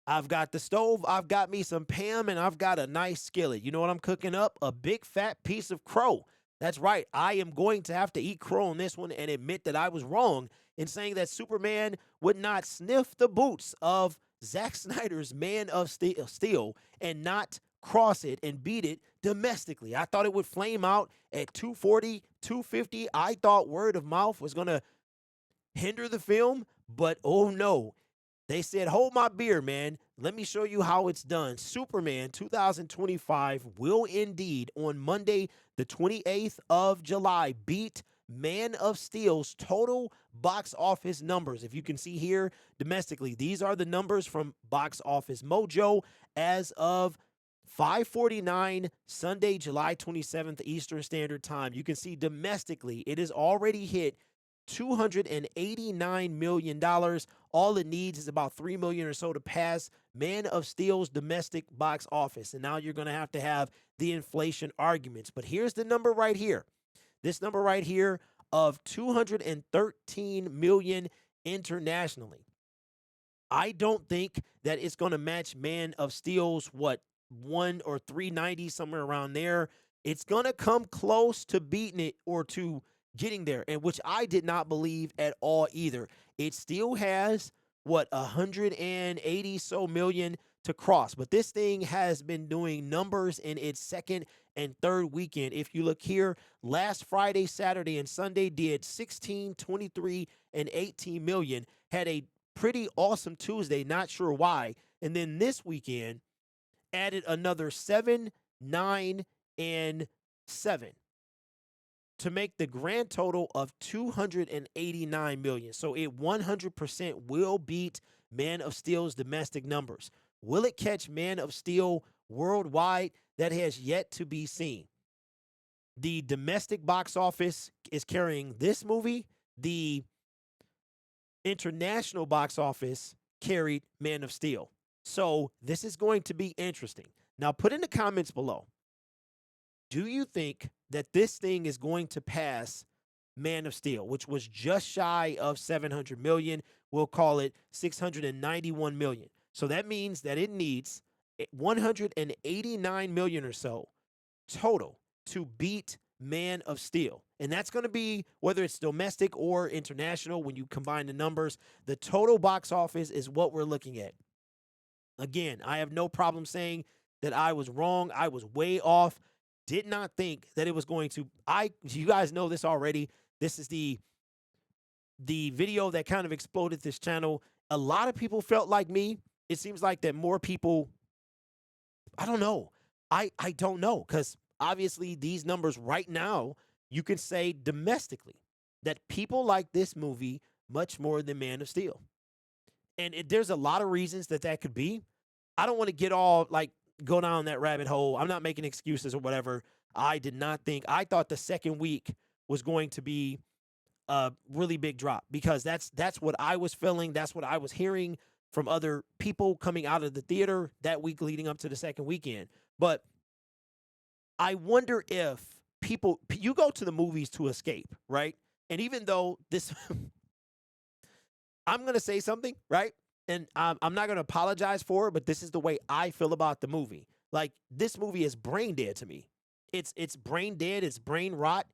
I've got the stove, I've got me some Pam, and I've got a nice skillet. You know what I'm cooking up? A big fat piece of crow. That's right. I am going to have to eat crow on this one and admit that I was wrong in saying that Superman would not sniff the boots of Zack Snyder's Man of Steel and not cross it and beat it domestically. I thought it would flame out at 240, 250. I thought word of mouth was going to hinder the film, but oh no. They said, hold my beer, man. Let me show you how it's done. Superman 2025 will indeed, on Monday, the 28th of July, beat Man of Steel's total box office numbers. If you can see here domestically, these are the numbers from Box Office Mojo as of 5:49 Sunday, July 27th, Eastern Standard Time. You can see domestically, it has already hit $289 million. All it needs is about $3 million or so to pass Man of Steel's domestic box office. And now you're going to have the inflation arguments. But here's the number right here. This number right here of 213 million internationally. I don't think that it's going to match Man of Steel's what 1 or 390 somewhere around there. It's going to come close to beating it or to getting there, and which I did not believe at all either. It still has what 180 so million to cross, but this thing has been doing numbers in its second and third weekend. If you look here, last Friday, Saturday, and Sunday did 16, 23, and 18 million. Had a pretty awesome Tuesday, not sure why. And then this weekend added another 7, 9, and 7 to make the grand total of 289 million. So it 100% will beat Man of Steel's domestic numbers. Will it catch Man of Steel worldwide? That has yet to be seen. The domestic box office is carrying this movie. The international box office carried Man of Steel. So this is going to be interesting. Now put in the comments below, do you think that this thing is going to pass Man of Steel, which was just shy of 700 million? We'll call it 691 million. So that means that it needs 189 million or so total to beat Man of Steel. And that's going to be whether it's domestic or international. When you combine the numbers, the total box office is what we're looking at. Again, I have no problem saying that I was wrong. I was way off. Did not think that it was going to. You guys know this already. This is the video that kind of exploded this channel. A lot of people felt like me. It seems like that more people. I don't know. I don't know, because obviously these numbers right now, you can say domestically that people like this movie much more than Man of Steel. And there's a lot of reasons that could be. I don't want to get all like go down that rabbit hole. I'm not making excuses or whatever. I did not think. I thought the second week was going to be a really big drop, because that's what I was feeling. That's what I was hearing from other people coming out of the theater that week leading up to the second weekend. But I wonder if you go to the movies to escape, right? And even though this, I'm going to say something, right? And I'm not going to apologize for it, but this is the way I feel about the movie. Like, this movie is brain dead to me. It's brain dead. It's brain rot.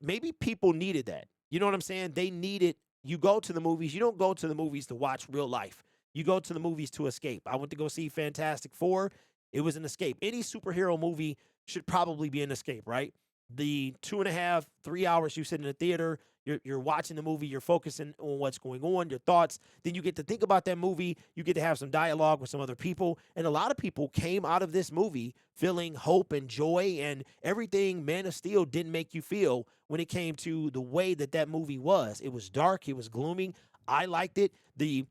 Maybe people needed that. You know what I'm saying? They needed. You go to the movies. You don't go to the movies to watch real life. You go to the movies to escape. I went to go see Fantastic Four. It was an escape. Any superhero movie should probably be an escape, right? The 2.5, 3 hours you sit in the theater, you're watching the movie, you're focusing on what's going on, your thoughts. Then you get to think about that movie. You get to have some dialogue with some other people. And a lot of people came out of this movie feeling hope and joy and everything Man of Steel didn't make you feel when it came to the way that movie was. It was dark. It was glooming. I liked it. The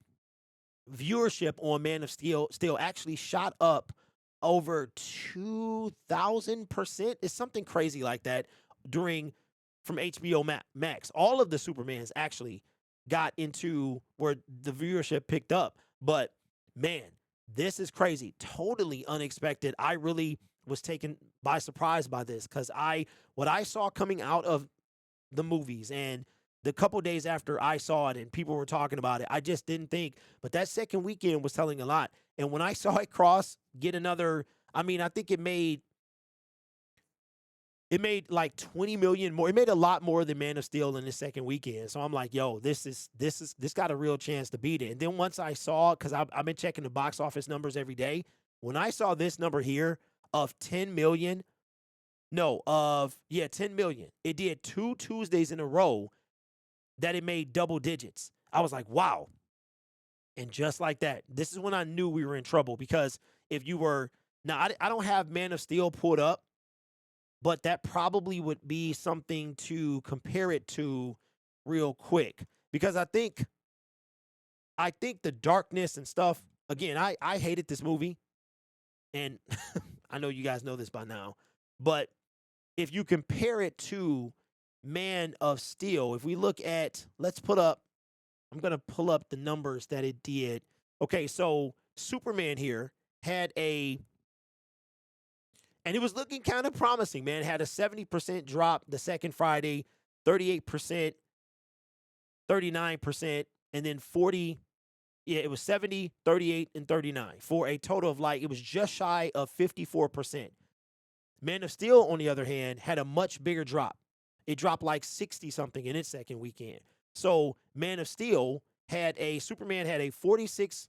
viewership on Man of Steel actually shot up over 2,000%. It's something crazy like that from HBO Max. All of the Supermans actually got into where the viewership picked up. But man, this is crazy. Totally unexpected. I really was taken by surprise by this, because what I saw coming out of the movies and the couple days after I saw it and people were talking about it, I just didn't think. But that second weekend was telling a lot. And when I saw it cross, get another, I mean, I think it made like 20 million more. It made a lot more than Man of Steel in the second weekend. So I'm like, yo, this got a real chance to beat it. And then once I saw, because I've been checking the box office numbers every day, when I saw this number here of 10 million, no, of yeah, 10 million. It did 2 Tuesdays in a row that it made double digits. I was like, wow. And just like that, this is when I knew we were in trouble, because if you were, now I don't have Man of Steel pulled up, but that probably would be something to compare it to real quick, because I think the darkness and stuff, again, I hated this movie, and I know you guys know this by now, but if you compare it to Man of Steel, if we look at, I'm going to pull up the numbers that it did. Okay, so Superman here had and it was looking kind of promising, man. It had a 70% drop the second Friday, 38%, 39%, and then 40. Yeah, it was 70, 38, and 39 for a total of, like, it was just shy of 54%. Man of Steel, on the other hand, had a much bigger drop. It dropped like 60 something in its second weekend. So Man of Steel Superman had a 46%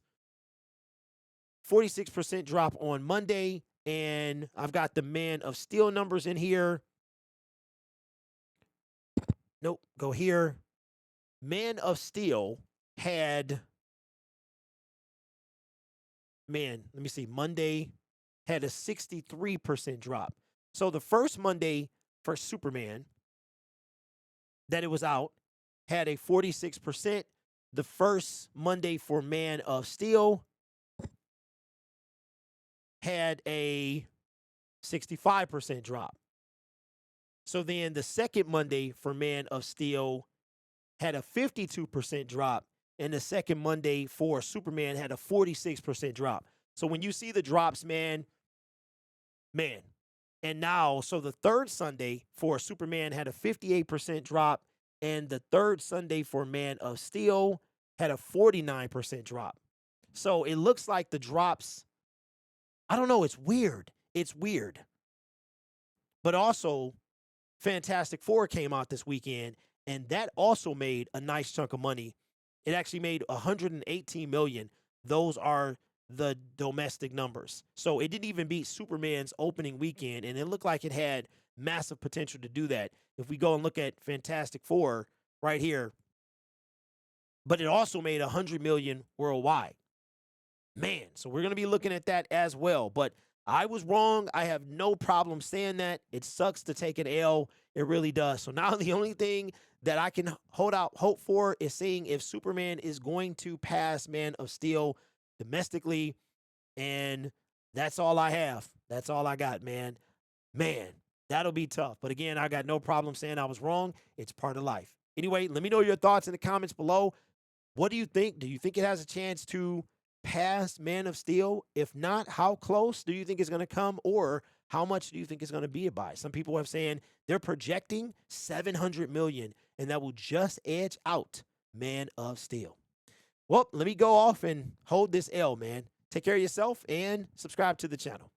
drop on Monday. And I've got the Man of Steel numbers in here. Nope, go here. Man of Steel had, let me see, Monday had a 63% drop. So the first Monday for Superman that it was out had a 46%. The first Monday for Man of Steel had a 65% drop. So then the second Monday for Man of Steel had a 52% drop, and the second Monday for Superman had a 46% drop. So when you see the drops, man. And now, so the third Sunday for Superman had a 58% drop, and the third Sunday for Man of Steel had a 49% drop. So it looks like the drops, I don't know, it's weird. It's weird. But also, Fantastic Four came out this weekend, and that also made a nice chunk of money. It actually made 118 million. Those are the domestic numbers. So it didn't even beat Superman's opening weekend, and it looked like it had massive potential to do that. If we go and look at Fantastic Four right here, but it also made 100 million worldwide. Man, so we're going to be looking at that as well. But I was wrong. I have no problem saying that. It sucks to take an L. It really does. So now the only thing that I can hold out hope for is seeing if Superman is going to pass Man of Steel domestically. And that's all I have. That's all I got, man. Man, that'll be tough. But again, I got no problem saying I was wrong. It's part of life. Anyway, let me know your thoughts in the comments below. What do you think? Do you think it has a chance to pass Man of Steel? If not, how close do you think it's going to come, or how much do you think it's going to be by? Some people have saying they're projecting 700 million, and that will just edge out Man of Steel. Well, let me go off and hold this L, man. Take care of yourself and subscribe to the channel.